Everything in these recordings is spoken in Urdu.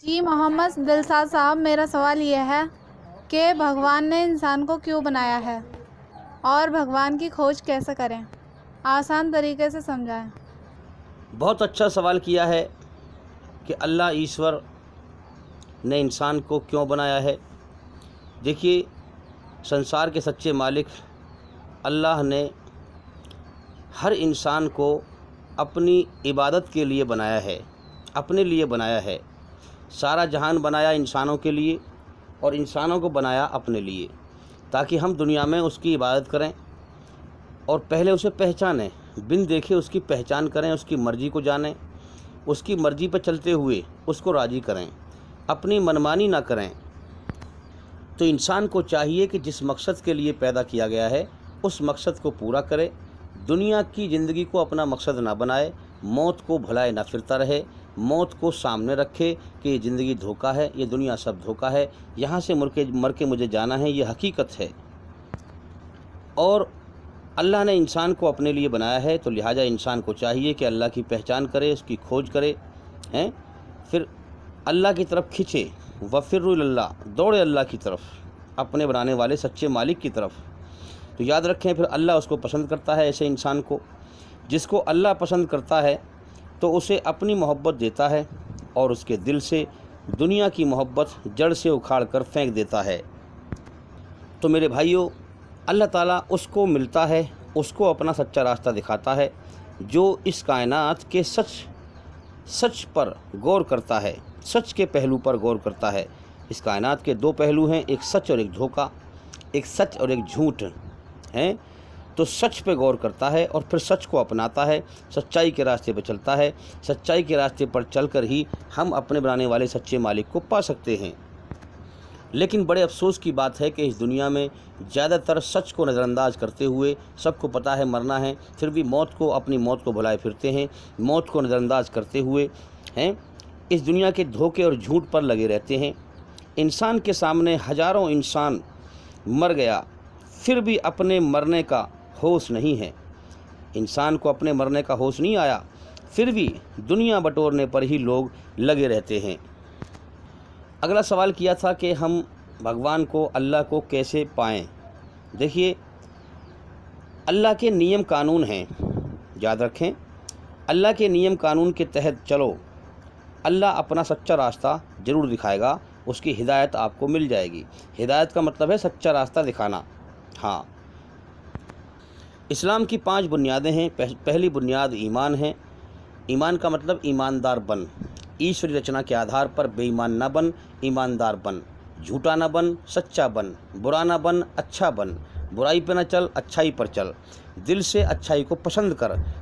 جی محمد دلشاد صاحب، میرا سوال یہ ہے کہ بھگوان نے انسان کو کیوں بنایا ہے اور بھگوان کی کھوج کیسے کریں؟ آسان طریقے سے سمجھائیں۔ بہت اچھا سوال کیا ہے کہ اللہ ایشور نے انسان کو کیوں بنایا ہے۔ دیکھیے، سنسار کے سچے مالک اللہ نے ہر انسان کو اپنی عبادت کے لیے بنایا ہے، اپنے لیے بنایا ہے۔ سارا جہان بنایا انسانوں کے لیے اور انسانوں کو بنایا اپنے لیے، تاکہ ہم دنیا میں اس کی عبادت کریں اور پہلے اسے پہچانیں، بن دیکھے اس کی پہچان کریں، اس کی مرضی کو جانیں، اس کی مرضی پہ چلتے ہوئے اس کو راضی کریں، اپنی منمانی نہ کریں۔ تو انسان کو چاہیے کہ جس مقصد کے لیے پیدا کیا گیا ہے اس مقصد کو پورا کرے، دنیا کی زندگی کو اپنا مقصد نہ بنائے، موت کو بھلائے نہ پھرتا رہے، موت کو سامنے رکھے کہ یہ زندگی دھوکہ ہے، یہ دنیا سب دھوکہ ہے، یہاں سے مر کے مجھے جانا ہے، یہ حقیقت ہے۔ اور اللہ نے انسان کو اپنے لیے بنایا ہے، تو لہٰذا انسان کو چاہیے کہ اللہ کی پہچان کرے، اس کی کھوج کرے، پھر اللہ کی طرف کھنچے، وفروا اللہ، دوڑے اللہ کی طرف، اپنے بنانے والے سچے مالک کی طرف۔ تو یاد رکھیں، پھر اللہ اس کو پسند کرتا ہے، ایسے انسان کو جس کو اللہ پسند کرتا ہے تو اسے اپنی محبت دیتا ہے اور اس کے دل سے دنیا کی محبت جڑ سے اکھاڑ کر پھینک دیتا ہے۔ تو میرے بھائیوں، اللہ تعالیٰ اس کو ملتا ہے، اس کو اپنا سچا راستہ دکھاتا ہے جو اس کائنات کے سچ پر غور کرتا ہے، سچ کے پہلو پر غور کرتا ہے۔ اس کائنات کے دو پہلو ہیں، ایک سچ اور ایک دھوکہ، ایک سچ اور ایک جھوٹ ہیں۔ تو سچ پہ غور کرتا ہے اور پھر سچ کو اپناتا ہے، سچائی کے راستے پہ چلتا ہے۔ سچائی کے راستے پر چل کر ہی ہم اپنے بنانے والے سچے مالک کو پا سکتے ہیں۔ لیکن بڑے افسوس کی بات ہے کہ اس دنیا میں زیادہ تر سچ کو نظر انداز کرتے ہوئے، سب کو پتہ ہے مرنا ہے، پھر بھی اپنی موت کو بھلائے پھرتے ہیں، موت کو نظر انداز کرتے ہوئے اس دنیا کے دھوکے اور جھوٹ پر لگے رہتے ہیں۔ انسان کے سامنے ہزاروں انسان مر گیا، پھر بھی اپنے مرنے کا ہوش نہیں ہے، انسان کو اپنے مرنے کا ہوش نہیں آیا، پھر بھی دنیا بٹورنے پر ہی لوگ لگے رہتے ہیں۔ اگلا سوال کیا تھا کہ ہم بھگوان کو، اللہ کو کیسے پائیں۔ دیکھیے، اللہ کے نیم قانون ہیں، یاد رکھیں، اللہ کے نیم قانون کے تحت چلو، اللہ اپنا سچا راستہ ضرور دکھائے گا، اس کی ہدایت آپ کو مل جائے گی۔ ہدایت کا مطلب ہے سچا راستہ دکھانا۔ ہاں، اسلام کی 5 بنیادیں ہیں۔ پہلی بنیاد ایمان ہے۔ ایمان کا مطلب ایماندار بن، ایشوری رچنا کے آدھار پر بے ایمان نہ بن، ایماندار بن، جھوٹا نہ بن، سچا بن، برا نہ بن، اچھا بن، برائی پہ نہ چل، اچھائی پر چل، دل سے اچھائی کو پسند کر،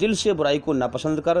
دل سے برائی کو نہ پسند کر،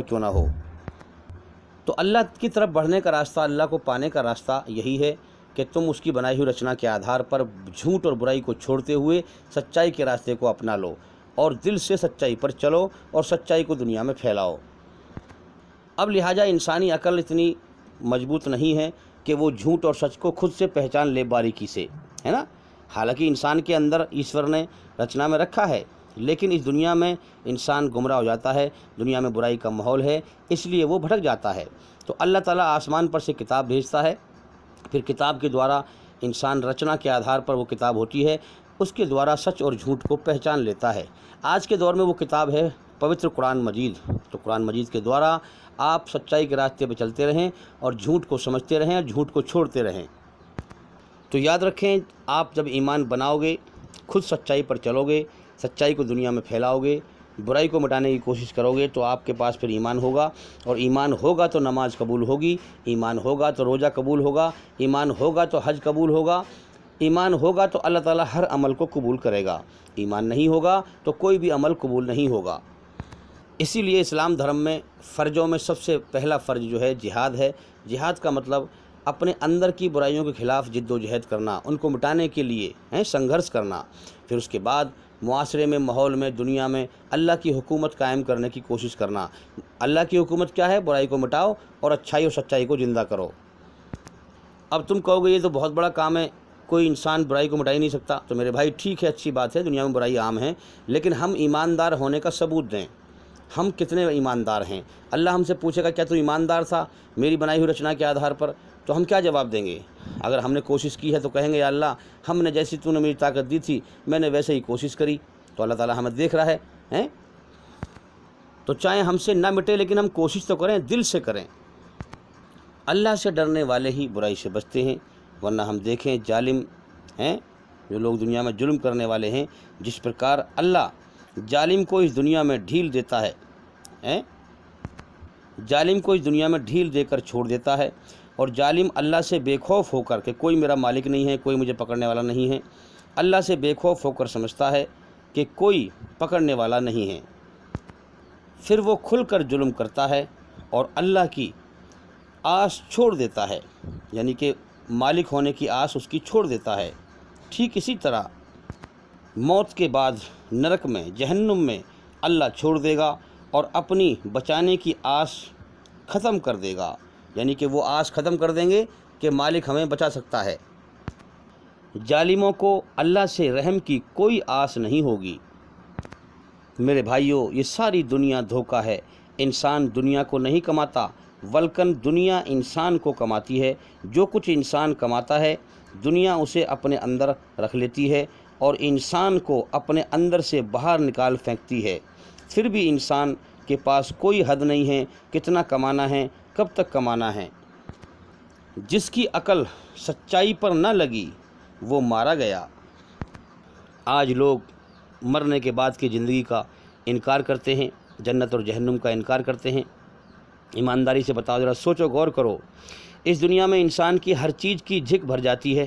کیوں نہ ہو۔ تو اللہ کی طرف بڑھنے کا راستہ، اللہ کو پانے کا راستہ یہی ہے کہ تم اس کی بنائی ہوئی رچنا کے آدھار پر جھوٹ اور برائی کو چھوڑتے ہوئے سچائی کے راستے کو اپنا لو اور دل سے سچائی پر چلو اور سچائی کو دنیا میں پھیلاؤ۔ اب لہٰذا انسانی عقل اتنی مضبوط نہیں ہے کہ وہ جھوٹ اور سچ کو خود سے پہچان لے باریکی سے، ہے نا۔ حالانکہ انسان کے اندر ایشور نے رچنا میں رکھا ہے، لیکن اس دنیا میں انسان گمراہ ہو جاتا ہے، دنیا میں برائی کا ماحول ہے، اس لیے وہ بھٹک جاتا ہے۔ تو اللہ تعالیٰ آسمان پر سے کتاب بھیجتا ہے، پھر کتاب کے دوارا انسان رچنا کے آدھار پر وہ کتاب ہوتی ہے، اس کے دوارا سچ اور جھوٹ کو پہچان لیتا ہے۔ آج کے دور میں وہ کتاب ہے پوتر قرآن مجید۔ تو قرآن مجید کے دوارا آپ سچائی کے راستے پہ چلتے رہیں اور جھوٹ کو سمجھتے رہیں اور جھوٹ کو چھوڑتے رہیں۔ تو یاد رکھیں، آپ جب ایمان بناؤ گے، خود سچائی پر چلو گے، سچائی کو دنیا میں پھیلاؤ گے، برائی کو مٹانے کی کوشش کرو گے، تو آپ کے پاس پھر ایمان ہوگا، اور ایمان ہوگا تو نماز قبول ہوگی، ایمان ہوگا تو روزہ قبول ہوگا، ایمان ہوگا تو حج قبول ہوگا، ایمان ہوگا تو اللہ تعالیٰ ہر عمل کو قبول کرے گا، ایمان نہیں ہوگا تو کوئی بھی عمل قبول نہیں ہوگا۔ اسی لیے اسلام دھرم میں فرضوں میں سب سے پہلا فرض جو ہے جہاد ہے۔ جہاد کا مطلب اپنے اندر کی برائیوں کے خلاف جد و جہد کرنا، ان کو مٹانے کے لیے سنگھرش کرنا، پھر اس کے بعد معاشرے میں، ماحول میں، دنیا میں اللہ کی حکومت قائم کرنے کی کوشش کرنا۔ اللہ کی حکومت کیا ہے؟ برائی کو مٹاؤ اور اچھائی اور سچائی کو زندہ کرو۔ اب تم کہو گے یہ تو بہت بڑا کام ہے، کوئی انسان برائی کو مٹا ہی نہیں سکتا۔ تو میرے بھائی ٹھیک ہے، اچھی بات ہے، دنیا میں برائی عام ہے، لیکن ہم ایماندار ہونے کا ثبوت دیں، ہم کتنے ایماندار ہیں۔ اللہ ہم سے پوچھے گا کیا تو ایماندار تھا میری بنائی ہوئی رچنا کے آدھار پر، تو ہم کیا جواب دیں گے؟ اگر ہم نے کوشش کی ہے تو کہیں گے یا اللہ ہم نے جیسی تو نے میری طاقت دی تھی میں نے ویسے ہی کوشش کری، تو اللہ تعالیٰ ہمیں دیکھ رہا ہے۔ تو چاہے ہم سے نہ مٹے لیکن ہم کوشش تو کریں، دل سے کریں۔ اللہ سے ڈرنے والے ہی برائی سے بچتے ہیں، ورنہ ہم دیکھیں ظالم ہیں جو لوگ دنیا میں ظلم کرنے والے ہیں، جس پرکار اللہ ظالم کو اس دنیا میں ڈھیل دیتا ہے، ظالم کو اس دنیا میں ڈھیل دے کر چھوڑ دیتا ہے، اور ظالم اللہ سے بے خوف ہو کر کہ کوئی میرا مالک نہیں ہے، کوئی مجھے پکڑنے والا نہیں ہے، اللہ سے بے خوف ہو کر سمجھتا ہے کہ کوئی پکڑنے والا نہیں ہے، پھر وہ کھل کر ظلم کرتا ہے اور اللہ کی آس چھوڑ دیتا ہے، یعنی کہ مالک ہونے کی آس اس کی چھوڑ دیتا ہے۔ ٹھیک اسی طرح موت کے بعد نرک میں، جہنم میں اللہ چھوڑ دے گا اور اپنی بچانے کی آس ختم کر دے گا، یعنی کہ وہ آس ختم کر دیں گے کہ مالک ہمیں بچا سکتا ہے۔ ظالموں کو اللہ سے رحم کی کوئی آس نہیں ہوگی۔ میرے بھائیوں، یہ ساری دنیا دھوکہ ہے، انسان دنیا کو نہیں کماتا بلکہ دنیا انسان کو کماتی ہے۔ جو کچھ انسان کماتا ہے دنیا اسے اپنے اندر رکھ لیتی ہے اور انسان کو اپنے اندر سے باہر نکال پھینکتی ہے۔ پھر بھی انسان کے پاس کوئی حد نہیں ہے کتنا کمانا ہے، کب تک کمانا ہے۔ جس کی عقل سچائی پر نہ لگی وہ مارا گیا۔ آج لوگ مرنے کے بعد کی زندگی کا انکار کرتے ہیں، جنت اور جہنم کا انکار کرتے ہیں۔ ایمانداری سے بتاؤ، ذرا سوچو، غور کرو، اس دنیا میں انسان کی ہر چیز کی جھک بھر جاتی ہے،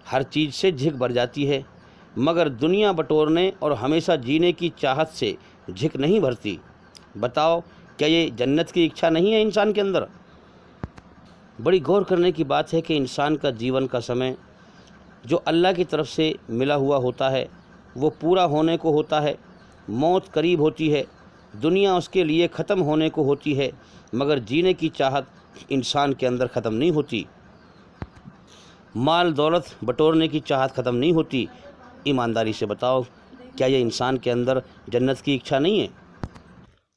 ہر چیز سے جھک بھر جاتی ہے، مگر دنیا بٹورنے اور ہمیشہ جینے کی چاہت سے جھک نہیں بھرتی۔ بتاؤ کیا یہ جنت کی اچھا نہیں ہے انسان کے اندر؟ بڑی غور کرنے کی بات ہے کہ انسان کا جیون کا سمے جو اللہ کی طرف سے ملا ہوا ہوتا ہے وہ پورا ہونے کو ہوتا ہے، موت قریب ہوتی ہے، دنیا اس کے لیے ختم ہونے کو ہوتی ہے، مگر جینے کی چاہت انسان کے اندر ختم نہیں ہوتی، مال دولت بٹورنے کی چاہت ختم نہیں ہوتی۔ ایمانداری سے بتاؤ کیا یہ انسان کے اندر جنت کی اچھا نہیں ہے؟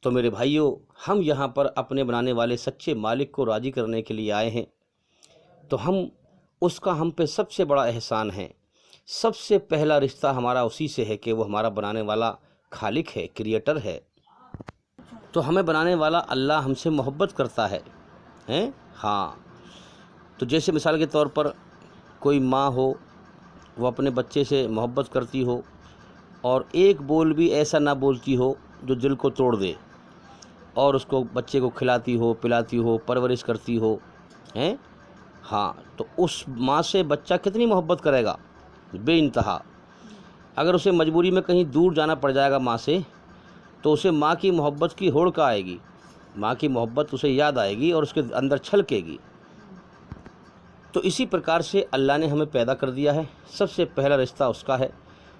تو میرے بھائیوں، ہم یہاں پر اپنے بنانے والے سچے مالک کو راضی کرنے کے لیے آئے ہیں، تو اس کا ہم پہ سب سے بڑا احسان ہے۔ سب سے پہلا رشتہ ہمارا اسی سے ہے کہ وہ ہمارا بنانے والا خالق ہے، کریٹر ہے۔ تو ہمیں بنانے والا اللہ ہم سے محبت کرتا ہے، ہاں۔ تو جیسے مثال کے طور پر کوئی ماں ہو، وہ اپنے بچے سے محبت کرتی ہو اور ایک بول بھی ایسا نہ بولتی ہو جو دل کو توڑ دے، اور اس کو بچے کو کھلاتی ہو، پلاتی ہو، پرورش کرتی ہو، ہاں، تو اس ماں سے بچہ کتنی محبت کرے گا؟ بے انتہا۔ اگر اسے مجبوری میں کہیں دور جانا پڑ جائے گا ماں سے، تو اسے ماں کی محبت کی ہوڑ آئے گی، ماں کی محبت اسے یاد آئے گی اور اس کے اندر چھلکے گی۔ تو اسی پرکار سے اللہ نے ہمیں پیدا کر دیا ہے، سب سے پہلا رشتہ اس کا ہے۔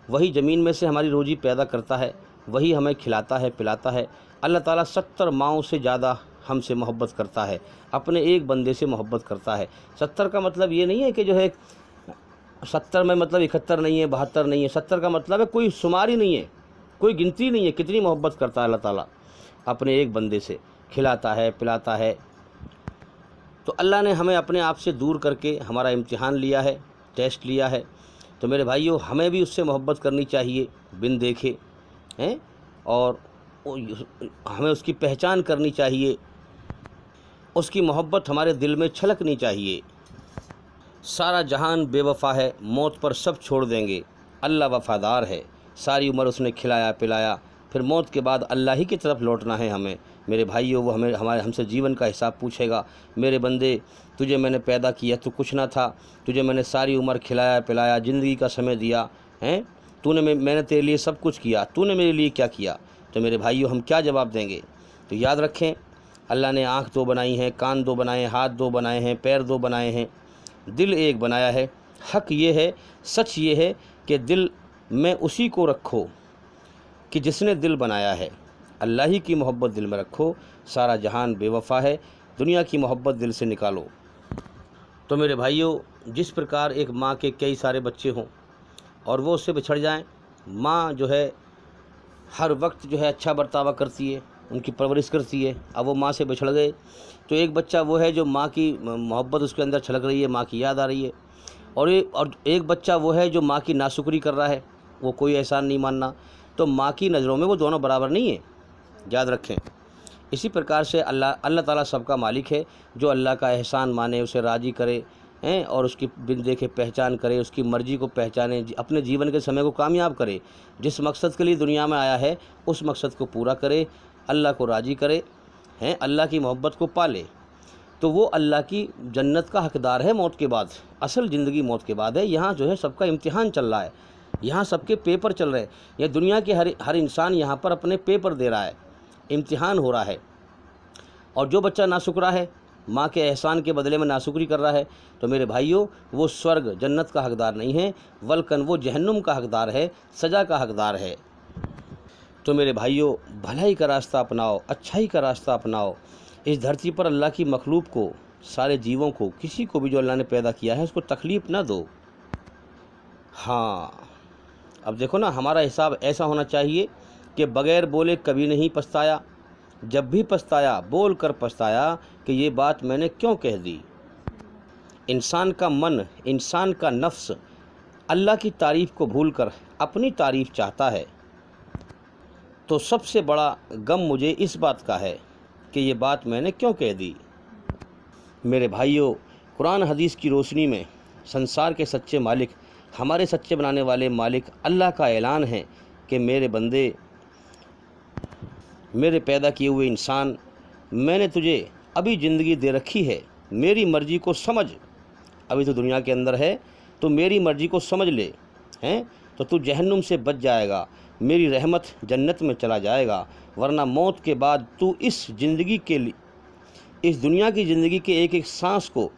وہی زمین میں سے ہماری روزی پیدا کرتا ہے، وہی ہمیں کھلاتا ہے، پلاتا ہے۔ اللہ تعالیٰ 70 ماؤں سے زیادہ ہم سے محبت کرتا ہے، اپنے ایک بندے سے محبت کرتا ہے۔ 70 کا مطلب یہ نہیں ہے کہ جو ہے 70 میں مطلب 71 نہیں ہے، 72 نہیں ہے، 70 کا مطلب ہے کوئی شمار ہی نہیں ہے، کوئی گنتی نہیں ہے کتنی محبت کرتا ہے اللہ تعالیٰ اپنے ایک بندے سے، کھلاتا ہے، پلاتا ہے۔ تو اللہ نے ہمیں اپنے آپ سے دور کر کے ہمارا امتحان لیا ہے، ٹیسٹ لیا ہے۔ تو میرے بھائیوں، ہمیں بھی اس سے محبت کرنی چاہیے بن دیکھے، اور ہمیں اس کی پہچان کرنی چاہیے، اس کی محبت ہمارے دل میں چھلکنی چاہیے۔ سارا جہان بے وفا ہے، موت پر سب چھوڑ دیں گے، اللہ وفادار ہے، ساری عمر اس نے کھلایا پلایا، پھر موت کے بعد اللہ ہی کی طرف لوٹنا ہے ہمیں۔ میرے بھائیوں، وہ ہم سے جیون کا حساب پوچھے گا۔ میرے بندے، تجھے میں نے پیدا کیا تو کچھ نہ تھا، تجھے میں نے ساری عمر کھلایا پلایا، زندگی کا سمے دیا، میں نے تیرے لیے سب کچھ کیا، تو نے میرے لیے کیا کیا؟ تو میرے بھائیوں، ہم کیا جواب دیں گے؟ تو یاد رکھیں، اللہ نے آنکھ 2 بنائی ہیں، کان 2 بنائے ہیں، ہاتھ 2 بنائے ہیں، پیر 2 بنائے ہیں، دل ایک بنایا ہے۔ حق یہ ہے، سچ یہ ہے کہ دل میں اسی کو رکھو کہ جس نے دل بنایا ہے، اللہ ہی کی محبت دل میں رکھو۔ سارا جہان بے وفا ہے، دنیا کی محبت دل سے نکالو۔ تو میرے بھائیوں، جس پرکار ایک ماں کے کئی سارے بچے ہوں اور وہ اس سے بچھڑ جائیں، ماں جو ہے ہر وقت جو ہے اچھا برتاوا کرتی ہے، ان کی پرورش کرتی ہے۔ اب وہ ماں سے بچھڑ گئے تو ایک بچہ وہ ہے جو ماں کی محبت اس کے اندر چھلک رہی ہے، ماں کی یاد آ رہی ہے، اور ایک بچہ وہ ہے جو ماں کی ناشکری کر رہا ہے، وہ کوئی احسان نہیں ماننا۔ تو ماں کی نظروں میں وہ دونوں برابر نہیں ہیں، یاد رکھیں۔ اسی پرکار سے اللہ تعالیٰ سب کا مالک ہے، جو اللہ کا احسان مانے، اسے راضی کرے اور اس کی بن دیکھے پہچان کرے، اس کی مرضی کو پہچانے، اپنے جیون کے سمے کو کامیاب کرے، جس مقصد کے لیے دنیا میں آیا ہے اس مقصد کو پورا کرے، اللہ کو راضی کرے، اللہ کی محبت کو پالے، تو وہ اللہ کی جنت کا حقدار ہے موت کے بعد۔ اصل زندگی موت کے بعد ہے۔ یہاں جو ہے سب کا امتحان چل رہا ہے، یہاں سب کے پیپر چل رہے ہیں، یہ دنیا کے ہر انسان یہاں پر اپنے پیپر دے رہا ہے، امتحان ہو رہا ہے۔ اور جو بچہ ناشکرا ہے، ماں کے احسان کے بدلے میں ناشکری کر رہا ہے، تو میرے بھائیوں وہ سورگ جنت کا حقدار نہیں ہے، بلکہ وہ جہنم کا حقدار ہے، سزا کا حقدار ہے۔ تو میرے بھائیوں بھلائی کا راستہ اپناؤ، اچھائی کا راستہ اپناؤ۔ اس دھرتی پر اللہ کی مخلوق کو، سارے جیووں کو، کسی کو بھی جو اللہ نے پیدا کیا ہے اس کو تکلیف نہ دو۔ ہاں اب دیکھو نا، ہمارا حساب ایسا ہونا چاہیے کہ بغیر بولے کبھی نہیں پچھتایا، جب بھی پچھتایا بول کر پچھتایا کہ یہ بات میں نے کیوں کہہ دی۔ انسان کا من، انسان کا نفس اللہ کی تعریف کو بھول کر اپنی تعریف چاہتا ہے، تو سب سے بڑا غم مجھے اس بات کا ہے کہ یہ بات میں نے کیوں کہہ دی۔ میرے بھائیوں قرآن حدیث کی روشنی میں سنسار کے سچے مالک، ہمارے سچے بنانے والے مالک اللہ کا اعلان ہے کہ میرے بندے، میرے پیدا کیے ہوئے انسان، میں نے تجھے ابھی زندگی دے رکھی ہے، میری مرضی کو سمجھ۔ ابھی تو دنیا کے اندر ہے تو میری مرضی کو سمجھ لے، تو تو جہنم سے بچ جائے گا، میری رحمت جنت میں چلا جائے گا، ورنہ موت کے بعد تو اس دنیا کی زندگی کے ایک ایک سانس کو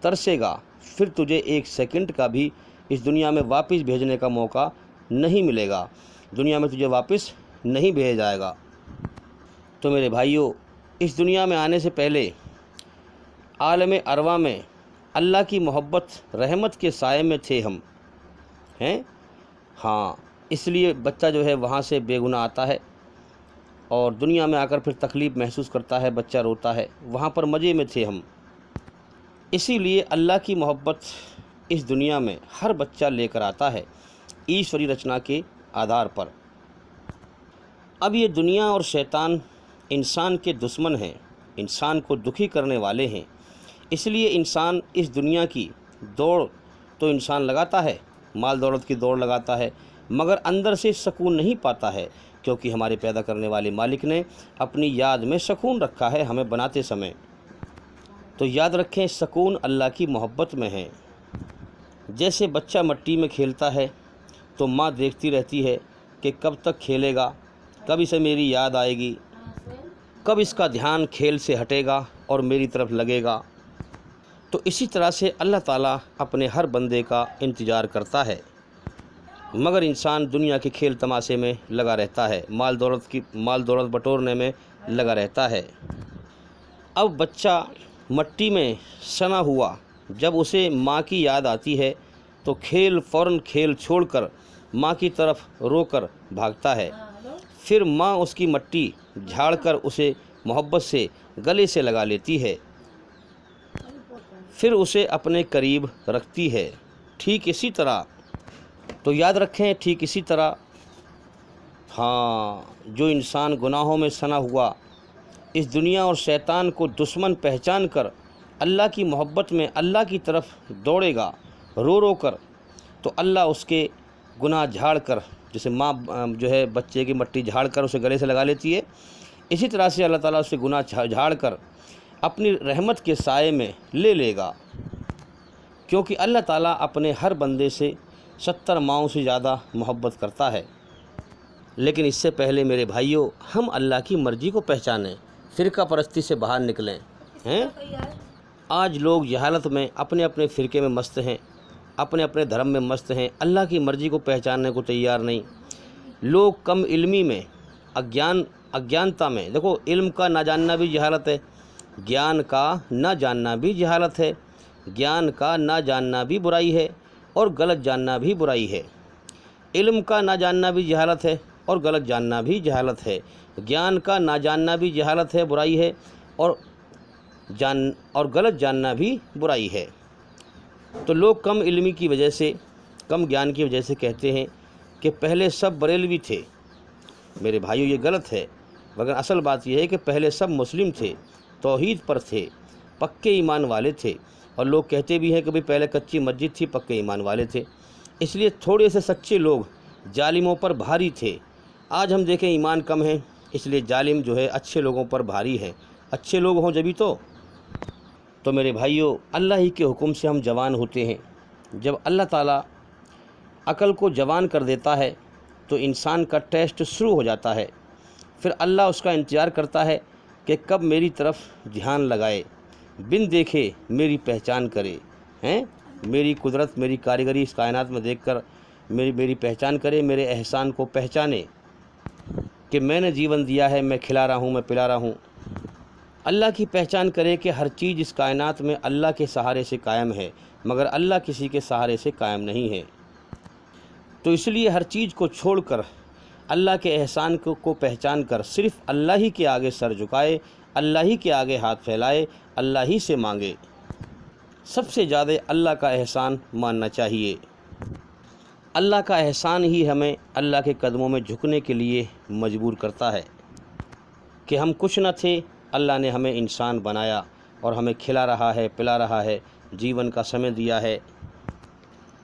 ترسے گا، پھر تجھے ایک سیکنڈ کا بھی اس دنیا میں واپس بھیجنے کا موقع نہیں ملے گا، دنیا میں تجھے واپس نہیں بھیجا جائے گا۔ تو میرے بھائیوں اس دنیا میں آنے سے پہلے عالم ارواح میں اللہ کی محبت رحمت کے سائے میں تھے ہم، ہاں اس لیے بچہ جو ہے وہاں سے بے گناہ آتا ہے اور دنیا میں آ کر پھر تکلیف محسوس کرتا ہے، بچہ روتا ہے، وہاں پر مزے میں تھے ہم۔ اسی لیے اللہ کی محبت اس دنیا میں ہر بچہ لے کر آتا ہے، ایشوری رچنا کے آدھار پر۔ اب یہ دنیا اور شیطان انسان کے دشمن ہیں، انسان کو دکھی کرنے والے ہیں، اس لیے انسان اس دنیا کی دوڑ تو انسان لگاتا ہے، مال دولت کی دوڑ لگاتا ہے، مگر اندر سے سکون نہیں پاتا ہے، کیونکہ ہمارے پیدا کرنے والے مالک نے اپنی یاد میں سکون رکھا ہے ہمیں بناتے سمے۔ تو یاد رکھیں سکون اللہ کی محبت میں ہے۔ جیسے بچہ مٹی میں کھیلتا ہے تو ماں دیکھتی رہتی ہے کہ کب تک کھیلے گا، کب اسے میری یاد آئے گی، کب اس کا دھیان کھیل سے ہٹے گا اور میری طرف لگے گا۔ تو اسی طرح سے اللہ تعالیٰ اپنے ہر بندے کا انتظار کرتا ہے، مگر انسان دنیا کے کھیل تماشے میں لگا رہتا ہے، مال دولت بٹورنے میں لگا رہتا ہے۔ اب بچہ مٹی میں سنا ہوا جب اسے ماں کی یاد آتی ہے تو فوراً کھیل چھوڑ کر ماں کی طرف رو کر بھاگتا ہے، پھر ماں اس کی مٹی جھاڑ کر اسے محبت سے گلے سے لگا لیتی ہے، پھر اسے اپنے قریب رکھتی ہے۔ ٹھیک اسی طرح، تو یاد رکھیں ٹھیک اسی طرح جو انسان گناہوں میں سنا ہوا اس دنیا اور شیطان کو دشمن پہچان کر اللہ کی محبت میں اللہ کی طرف دوڑے گا رو رو کر، تو اللہ اس کے گناہ جھاڑ کر، جیسے ماں جو ہے بچے کی مٹی جھاڑ کر اسے گلے سے لگا لیتی ہے، اسی طرح سے اللہ تعالیٰ اسے گناہ جھاڑ کر اپنی رحمت کے سائے میں لے گا، کیونکہ اللہ تعالیٰ اپنے ہر بندے سے 70 ماؤں سے زیادہ محبت کرتا ہے۔ لیکن اس سے پہلے میرے بھائیوں ہم اللہ کی مرضی کو پہچانیں، فرقہ پرستی سے باہر نکلیں۔ آج لوگ جہالت میں اپنے اپنے فرقے میں مست ہیں، اپنے اپنے دھرم میں مست ہیں، اللہ کی مرضی کو پہچاننے کو تیار نہیں۔ لوگ کم علمی میں، اگیانتا میں، دیکھو علم کا نہ جاننا بھی جہالت ہے، گیان کا نہ جاننا بھی جہالت ہے، گیان کا نہ جاننا بھی برائی ہے اور غلط جاننا بھی برائی ہے۔ علم کا نہ جاننا بھی جہالت ہے اور غلط جاننا بھی جہالت ہے۔ گیان کا نہ جاننا بھی جہالت ہے، برائی ہے، اور غلط جاننا بھی برائی ہے۔ تو لوگ کم علمی کی وجہ سے، کم گیان کی وجہ سے کہتے ہیں کہ پہلے سب بریلوی تھے۔ میرے بھائیو، یہ غلط ہے، مگر اصل بات یہ ہے کہ پہلے سب مسلم تھے، توحید پر تھے، پکے ایمان والے تھے، اور لوگ کہتے بھی ہیں کہ بھئی پہلے کچی مسجد تھی، پکے ایمان والے تھے، اس لیے تھوڑے سے سچے لوگ ظالموں پر بھاری تھے۔ آج ہم دیکھیں ایمان کم ہیں، اس لیے ظالم جو ہے اچھے لوگوں پر بھاری ہیں، اچھے لوگ ہوں جبھی تو میرے بھائیو، اللہ ہی کے حکم سے ہم جوان ہوتے ہیں۔ جب اللہ تعالیٰ عقل کو جوان کر دیتا ہے تو انسان کا ٹیسٹ شروع ہو جاتا ہے، پھر اللہ اس کا انتظار کرتا ہے کہ کب میری طرف دھیان لگائے، بن دیکھے میری پہچان کرے، میری قدرت، میری کاریگری اس کائنات میں دیکھ کر میری پہچان کرے، میرے احسان کو پہچانے کہ میں نے جیون دیا ہے، میں کھلا رہا ہوں، میں پلا رہا ہوں۔ اللہ کی پہچان کرے کہ ہر چیز اس کائنات میں اللہ کے سہارے سے قائم ہے، مگر اللہ کسی کے سہارے سے قائم نہیں ہے۔ تو اس لیے ہر چیز کو چھوڑ کر اللہ کے احسان کو پہچان کر صرف اللہ ہی کے آگے سر جھکائے، اللہ ہی کے آگے ہاتھ پھیلائے، اللہ ہی سے مانگے۔ سب سے زیادہ اللہ کا احسان ماننا چاہیے۔ اللہ کا احسان ہی ہمیں اللہ کے قدموں میں جھکنے کے لیے مجبور کرتا ہے کہ ہم کچھ نہ تھے، اللہ نے ہمیں انسان بنایا اور ہمیں کھلا رہا ہے، پلا رہا ہے، جیون کا سمے دیا ہے۔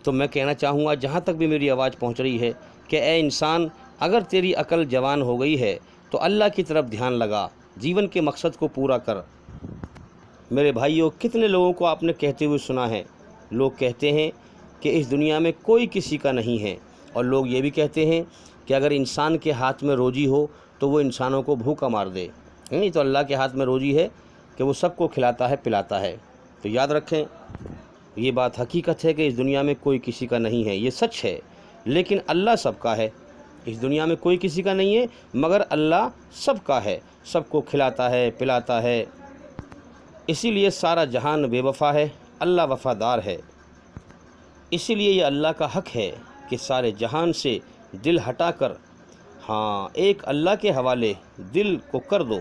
تو میں کہنا چاہوں گا، جہاں تک بھی میری آواز پہنچ رہی ہے، کہ اے انسان، اگر تیری عقل جوان ہو گئی ہے تو اللہ کی طرف دھیان لگا، جیون کے مقصد کو پورا کر۔ میرے بھائیوں، کتنے لوگوں کو آپ نے کہتے ہوئے سنا ہے، لوگ کہتے ہیں کہ اس دنیا میں کوئی کسی کا نہیں ہے، اور لوگ یہ بھی کہتے ہیں کہ اگر انسان کے ہاتھ میں روزی ہو تو وہ انسانوں کو بھوکا مار دے۔ نہیں تو اللہ کے ہاتھ میں روزی ہے کہ وہ سب کو کھلاتا ہے، پلاتا ہے۔ تو یاد رکھیں، یہ بات حقیقت ہے کہ اس دنیا میں کوئی کسی کا نہیں ہے، یہ سچ ہے، لیکن اللہ سب کا ہے۔ اس دنیا میں کوئی کسی کا نہیں ہے، مگر اللہ سب کا ہے، سب کو کھلاتا ہے، پلاتا ہے۔ اسی لیے سارا جہان بے وفا ہے، اللہ وفادار ہے۔ اسی لیے یہ اللہ کا حق ہے کہ سارے جہان سے دل ہٹا کر ایک اللہ کے حوالے دل کو کر دو،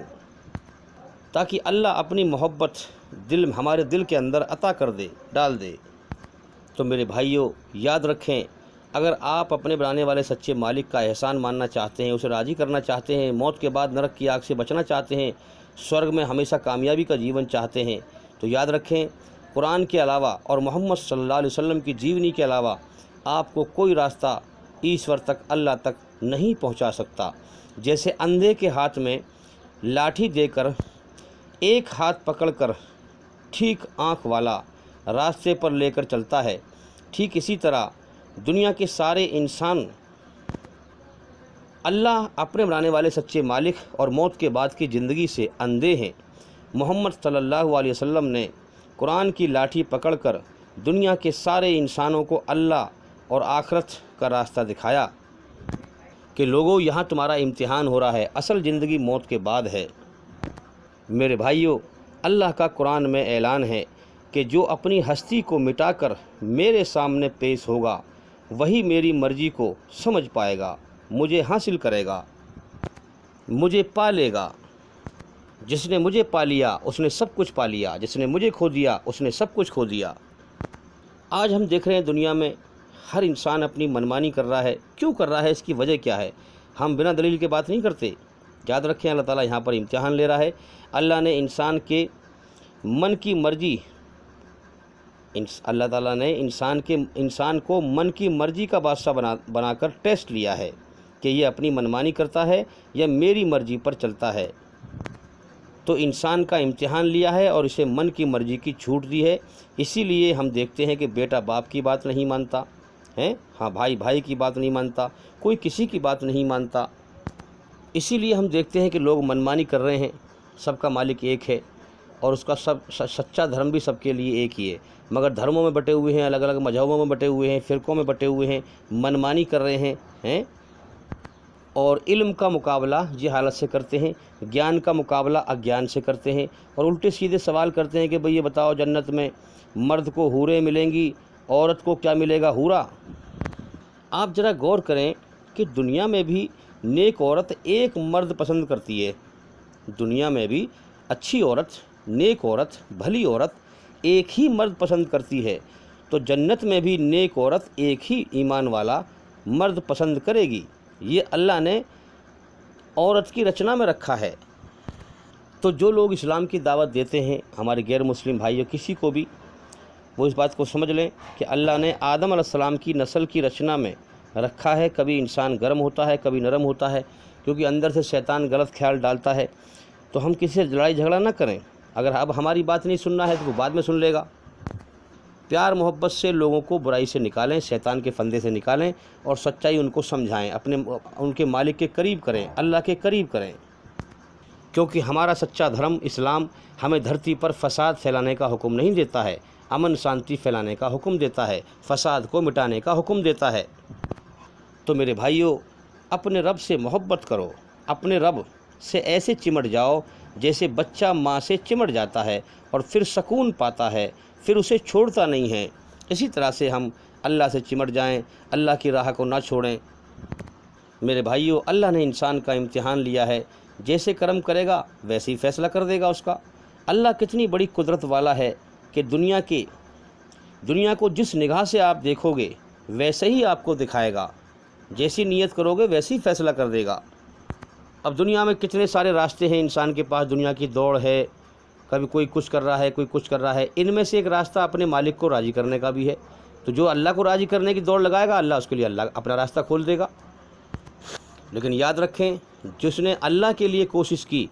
تاکہ اللہ اپنی محبت ہمارے دل کے اندر عطا کر دے، ڈال دے۔ تو میرے بھائیوں، یاد رکھیں، اگر آپ اپنے بنانے والے سچے مالک کا احسان ماننا چاہتے ہیں، اسے راضی کرنا چاہتے ہیں، موت کے بعد نرک کی آگ سے بچنا چاہتے ہیں، سورگ میں ہمیشہ کامیابی کا جیون چاہتے ہیں، تو یاد رکھیں، قرآن کے علاوہ اور محمد صلی اللہ علیہ وسلم کی جیونی کے علاوہ آپ کو کوئی راستہ ایشور تک، اللہ تک نہیں پہنچا سکتا۔ جیسے اندھے کے ہاتھ میں لاٹھی دے کر ایک ہاتھ پکڑ کر ٹھیک آنکھ والا راستے پر لے کر چلتا ہے، ٹھیک اسی طرح دنیا کے سارے انسان اللہ اپنے بنانے والے سچے مالک اور موت کے بعد کی زندگی سے اندھے ہیں۔ محمد صلی اللہ علیہ وسلم نے قرآن کی لاٹھی پکڑ کر دنیا کے سارے انسانوں کو اللہ اور آخرت کا راستہ دکھایا کہ لوگوں، یہاں تمہارا امتحان ہو رہا ہے، اصل زندگی موت کے بعد ہے۔ میرے بھائیوں، اللہ کا قرآن میں اعلان ہے کہ جو اپنی ہستی کو مٹا کر میرے سامنے پیش ہوگا، وہی میری مرضی کو سمجھ پائے گا، مجھے حاصل کرے گا، مجھے پا لے گا۔ جس نے مجھے پا لیا اس نے سب کچھ پا لیا، جس نے مجھے کھو دیا اس نے سب کچھ کھو دیا۔ آج ہم دیکھ رہے ہیں دنیا میں ہر انسان اپنی منمانی کر رہا ہے۔ کیوں کر رہا ہے؟ اس کی وجہ کیا ہے؟ ہم بنا دلیل کے بات نہیں کرتے۔ یاد رکھیں، اللہ تعالیٰ یہاں پر امتحان لے رہا ہے۔ اللہ نے انسان کے من کی مرضی، اللہ تعالیٰ نے انسان کو من کی مرضی کا بادشاہ بنا کر ٹیسٹ لیا ہے کہ یہ اپنی منمانی کرتا ہے یا میری مرضی پر چلتا ہے۔ تو انسان کا امتحان لیا ہے اور اسے من کی مرضی کی چھوٹ دی ہے۔ اسی لیے ہم دیکھتے ہیں کہ بیٹا باپ کی بات نہیں مانتا ہے، بھائی بھائی کی بات نہیں مانتا، کوئی کسی کی بات نہیں مانتا۔ اسی لیے ہم دیکھتے ہیں کہ لوگ منمانی کر رہے ہیں۔ سب کا مالک ایک ہے اور اس کا سچا دھرم بھی سب کے لیے ایک ہی ہے، مگر دھرموں میں بٹے ہوئے ہیں، الگ الگ مذہبوں میں بٹے ہوئے ہیں، فرقوں میں بٹے ہوئے ہیں، منمانی کر رہے ہیں اور علم کا مقابلہ جہالت سے کرتے ہیں، گیان کا مقابلہ اگیان سے کرتے ہیں، اور الٹے سیدھے سوال کرتے ہیں کہ بھئی یہ بتاؤ، جنت میں مرد کو حوریں ملیں گی، عورت کو کیا ملے گا؟ حورا۔ آپ ذرا غور کریں کہ دنیا میں بھی نیک عورت ایک مرد پسند کرتی ہے، دنیا میں بھی اچھی عورت، نیک عورت، بھلی عورت ایک ہی مرد پسند کرتی ہے، تو جنت میں بھی نیک عورت ایک ہی ایمان والا مرد پسند کرے گی۔ یہ اللہ نے عورت کی رچنا میں رکھا ہے۔ تو جو لوگ اسلام کی دعوت دیتے ہیں، ہمارے غیر مسلم بھائیوں کسی کو بھی، وہ اس بات کو سمجھ لیں کہ اللہ نے آدم علیہ السلام کی نسل کی رچنا میں رکھا ہے، کبھی انسان گرم ہوتا ہے، کبھی نرم ہوتا ہے، کیونکہ اندر سے شیطان غلط خیال ڈالتا ہے۔ تو ہم کسی سے لڑائی جھگڑا نہ کریں، اگر اب ہماری بات نہیں سننا ہے تو وہ بعد میں سن لے گا۔ پیار محبت سے لوگوں کو برائی سے نکالیں، شیطان کے فندے سے نکالیں، اور سچائی ان کو سمجھائیں، ان کے مالک کے قریب کریں، اللہ کے قریب کریں، کیونکہ ہمارا سچا دھرم اسلام ہمیں دھرتی پر فساد پھیلانے کا حکم نہیں دیتا ہے، امن شانتی پھیلانے کا حکم دیتا ہے، فساد کو مٹانے کا حکم دیتا ہے۔ تو میرے بھائیوں، اپنے رب سے محبت کرو، اپنے رب سے ایسے چمٹ جاؤ جیسے بچہ ماں سے چمٹ جاتا ہے اور پھر سکون پاتا ہے، پھر اسے چھوڑتا نہیں ہے۔ اسی طرح سے ہم اللہ سے چمٹ جائیں، اللہ کی راہ کو نہ چھوڑیں۔ میرے بھائیوں، اللہ نے انسان کا امتحان لیا ہے، جیسے کرم کرے گا ویسے ہی فیصلہ کر دے گا اس کا۔ اللہ کتنی بڑی قدرت والا ہے کہ دنیا کو جس نگاہ سے آپ دیکھو گے ویسے ہی آپ کو دکھائے گا، جیسی نیت کرو گے ویسے ہی فیصلہ کر دے گا۔ اب دنیا میں کتنے سارے راستے ہیں انسان کے پاس، دنیا کی دوڑ ہے، کبھی کوئی کچھ کر رہا ہے، کوئی کچھ کر رہا ہے، ان میں سے ایک راستہ اپنے مالک کو راضی کرنے کا بھی ہے۔ تو جو اللہ کو راضی کرنے کی دوڑ لگائے گا، اللہ اس کے لیے اپنا راستہ کھول دے گا۔ لیکن یاد رکھیں، جس نے اللہ کے لیے کوشش کی،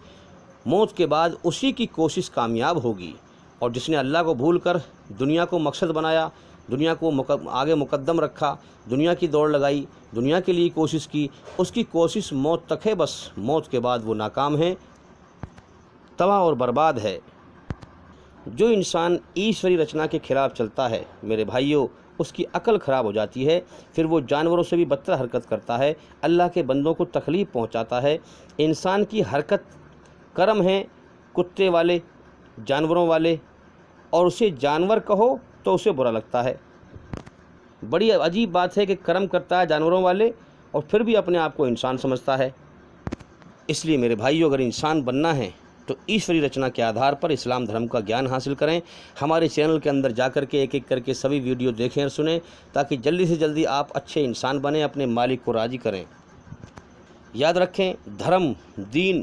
موت کے بعد اسی کی کوشش کامیاب ہوگی، اور جس نے اللہ کو بھول کر دنیا کو مقصد بنایا، دنیا کو آگے مقدم رکھا، دنیا کی دوڑ لگائی، دنیا کے لیے کوشش کی، اس کی کوشش موت تک ہے، بس موت کے بعد وہ ناکام ہے، تباہ اور برباد ہے۔ جو انسان ایشوری رچنا کے خلاف چلتا ہے، میرے بھائیوں، اس کی عقل خراب ہو جاتی ہے، پھر وہ جانوروں سے بھی بدتر حرکت کرتا ہے، اللہ کے بندوں کو تکلیف پہنچاتا ہے۔ انسان کی حرکت کرم ہے، کتے والے، جانوروں والے، اور اسے جانور کہو تو اسے برا لگتا ہے۔ بڑی عجیب بات ہے کہ کرم کرتا ہے جانوروں والے اور پھر بھی اپنے آپ کو انسان سمجھتا ہے۔ اس لیے میرے بھائیوں، اگر انسان بننا ہے تو ایشوری رچنا کے آدھار پر اسلام دھرم کا گیان حاصل کریں۔ ہمارے چینل کے اندر جا کر کے ایک ایک کر کے سبھی ویڈیو دیکھیں اور سنیں، تاکہ جلدی سے جلدی آپ اچھے انسان بنیں، اپنے مالک کو راضی کریں۔ یاد رکھیں، دھرم، دین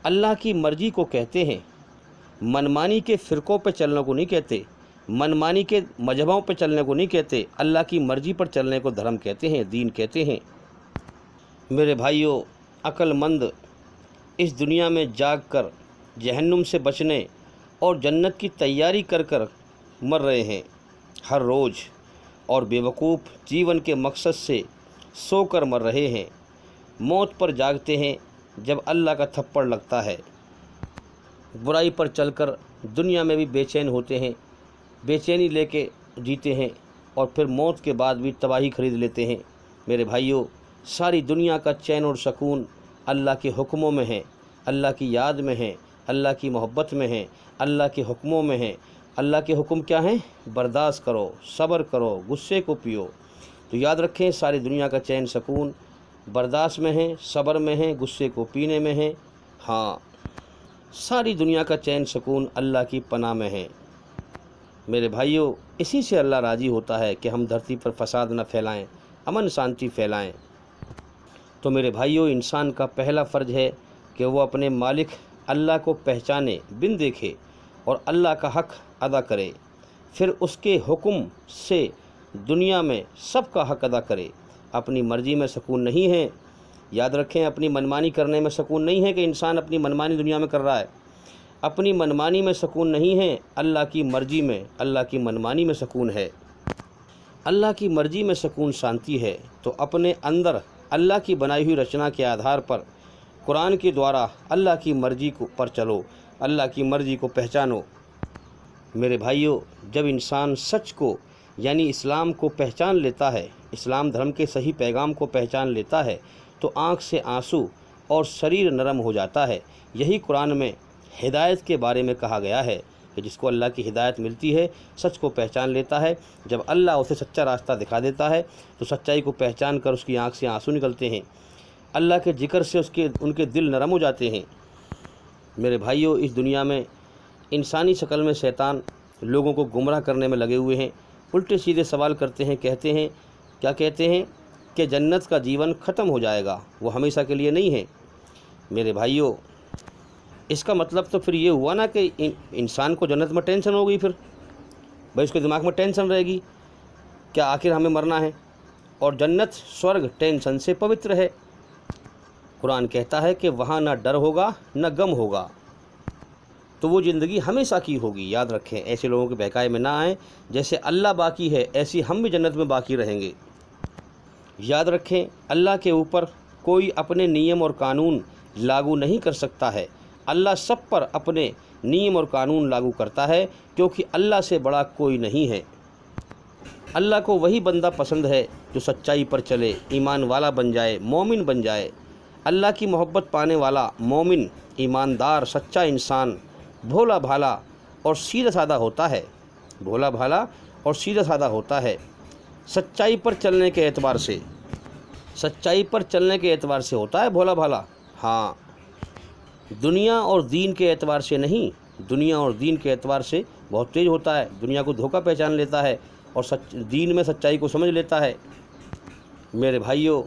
اللہ کی مرضی کو کہتے ہیں، منمانی کے فرقوں پہ چلنے کو نہیں کہتے، منمانی کے مذہبوں پہ چلنے کو نہیں کہتے، اللہ کی مرضی پر چلنے کو دھرم کہتے ہیں، دین کہتے ہیں۔ میرے بھائیوں، عقل مند اس دنیا میں جاگ کر جہنم سے بچنے اور جنت کی تیاری کر کر مر رہے ہیں ہر روز، اور بیوقوف جیون کے مقصد سے سو کر مر رہے ہیں۔ موت پر جاگتے ہیں جب اللہ کا تھپڑ لگتا ہے، برائی پر چل کر دنیا میں بھی بے چین ہوتے ہیں، بے چینی لے کے جیتے ہیں، اور پھر موت کے بعد بھی تباہی خرید لیتے ہیں۔ میرے بھائیوں، ساری دنیا کا چین اور سکون اللہ کے حکموں میں ہے، اللہ کی یاد میں ہے، اللہ کی محبت میں ہے، اللہ کے حکموں میں ہے۔ اللہ کے حکم کیا ہیں؟ برداشت کرو، صبر کرو، غصے کو پیو۔ تو یاد رکھیں، ساری دنیا کا چین سکون برداشت میں ہے، صبر میں ہے، غصے کو پینے میں ہے۔ ہاں، ساری دنیا کا چین سکون اللہ کی پناہ میں ہے۔ میرے بھائیوں، اسی سے اللہ راضی ہوتا ہے کہ ہم دھرتی پر فساد نہ پھیلائیں، امن شانتی پھیلائیں۔ تو میرے بھائیوں، انسان کا پہلا فرض ہے کہ وہ اپنے مالک اللہ کو پہچانے بن دیکھے اور اللہ کا حق ادا کرے، پھر اس کے حکم سے دنیا میں سب کا حق ادا کرے۔ اپنی مرضی میں سکون نہیں ہے، یاد رکھیں، اپنی منمانی کرنے میں سکون نہیں ہے کہ انسان اپنی منمانی دنیا میں کر رہا ہے، اپنی منمانی میں سکون نہیں ہے، اللہ کی مرضی میں، اللہ کی منمانی میں سکون ہے۔ اللہ کی مرضی میں سکون شانتی ہے، تو اپنے اندر اللہ کی بنائی ہوئی رچنا کے آدھار پر قرآن کے دوارا اللہ کی مرضی پر چلو، اللہ کی مرضی کو پہچانو۔ میرے بھائیوں، جب انسان سچ کو یعنی اسلام کو پہچان لیتا ہے، اسلام دھرم کے صحیح پیغام کو پہچان لیتا ہے، تو آنکھ سے آنسو اور شریر نرم ہو جاتا ہے۔ یہی قرآن میں ہدایت کے بارے میں کہا گیا ہے کہ جس کو اللہ کی ہدایت ملتی ہے، سچ کو پہچان لیتا ہے، جب اللہ اسے سچا راستہ دکھا دیتا ہے تو سچائی کو پہچان کر اس کی آنکھ سے آنسو نکلتے ہیں۔ اللہ کے ذکر سے ان کے دل نرم ہو جاتے ہیں۔ میرے بھائیوں، اس دنیا میں انسانی شکل میں شیطان لوگوں کو گمراہ کرنے میں لگے ہوئے ہیں، الٹے سیدھے سوال کرتے ہیں، کہتے ہیں کہ جنت کا جیون ختم ہو جائے گا، وہ ہمیشہ کے لیے نہیں ہے۔ میرے بھائیوں، اس کا مطلب تو پھر یہ ہوا نا کہ انسان کو جنت میں ٹینشن ہو گئی، پھر بھائی اس کے دماغ میں ٹینشن رہے گی، کیا آخر ہمیں مرنا ہے؟ اور جنت سورگ ٹینشن سے پوتر ہے۔ قرآن کہتا ہے کہ وہاں نہ ڈر ہوگا نہ غم ہوگا، تو وہ زندگی ہمیشہ کی ہوگی۔ یاد رکھیں، ایسے لوگوں کے بہکائے میں نہ آئیں۔ جیسے اللہ باقی ہے ایسی ہم بھی جنت میں باقی رہیں گے۔ یاد رکھیں، اللہ کے اوپر کوئی اپنے نیم اور قانون لاگو نہیں کر سکتا ہے، اللہ سب پر اپنے نیم اور قانون لاگو کرتا ہے، کیونکہ اللہ سے بڑا کوئی نہیں ہے۔ اللہ کو وہی بندہ پسند ہے جو سچائی پر چلے، ایمان والا بن جائے، مومن بن جائے۔ اللہ کی محبت پانے والا مومن، ایماندار، سچا انسان بھولا بھالا اور سیدھا سادہ ہوتا ہے، بھولا بھالا اور سیدھا سادہ ہوتا ہے۔ سچائی پر چلنے کے اعتبار سے، سچائی پر چلنے کے اعتبار سے ہوتا ہے بھولا بھالا، ہاں، دنیا اور دین کے اعتبار سے نہیں۔ دنیا اور دین کے اعتبار سے بہت تیز ہوتا ہے، دنیا کو دھوکہ پہچان لیتا ہے اور دین میں سچائی کو سمجھ لیتا ہے۔ میرے بھائیوں،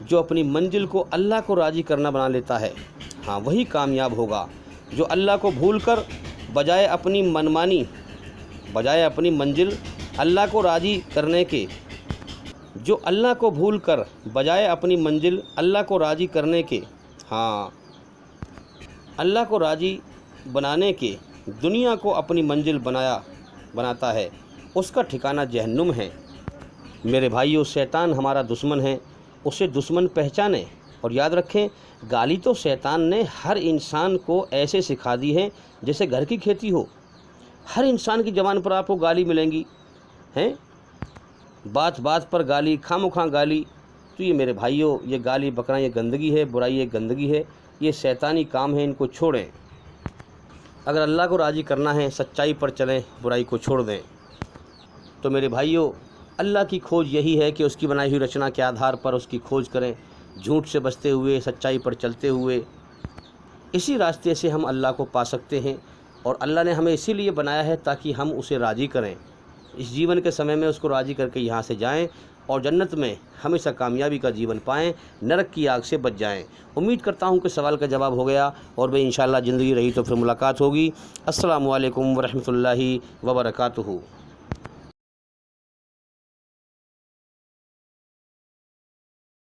جو اپنی منزل کو اللہ کو راضی کرنا بنا لیتا ہے، ہاں وہی کامیاب ہوگا۔ جو اللہ کو بھول کر بجائے اپنی منمانی، بجائے اپنی منزل اللہ کو راضی کرنے کے، جو اللہ کو بھول کر بجائے اپنی منزل اللہ کو راضی کرنے کے، ہاں اللہ کو راضی بنانے کے دنیا کو اپنی منزل بناتا ہے، اس کا ٹھکانہ جہنم ہے۔ میرے بھائیوں، شیطان ہمارا دشمن ہے، اسے دشمن پہچانیں۔ اور یاد رکھیں، گالی تو شیطان نے ہر انسان کو ایسے سکھا دی ہے جیسے گھر کی کھیتی ہو۔ ہر انسان کی زبان پر آپ کو گالی ملیں گی، ہیں، بات بات پر گالی، خواہ مخواہ گالی۔ تو یہ میرے بھائیوں، یہ گالی بکنا یہ گندگی ہے، برائی یہ گندگی ہے، یہ شیطانی کام ہے، ان کو چھوڑیں۔ اگر اللہ کو راضی کرنا ہے، سچائی پر چلیں، برائی کو چھوڑ دیں۔ تو میرے بھائیوں، اللہ کی کھوج یہی ہے کہ اس کی بنائی ہوئی رچنا کے آدھار پر اس کی کھوج کریں، جھوٹ سے بچتے ہوئے، سچائی پر چلتے ہوئے۔ اسی راستے سے ہم اللہ کو پا سکتے ہیں، اور اللہ نے ہمیں اسی لیے بنایا ہے تاکہ ہم اسے راضی کریں، اس جیون کے سمے میں اس کو راضی کر کے یہاں سے جائیں اور جنت میں ہمیشہ کامیابی کا جیون پائیں، نرک کی آگ سے بچ جائیں۔ امید کرتا ہوں کہ سوال کا جواب ہو گیا، اور بھئی انشاءاللہ زندگی رہی تو پھر ملاقات ہوگی۔ السلام علیکم ورحمۃ اللہ وبرکاتہ۔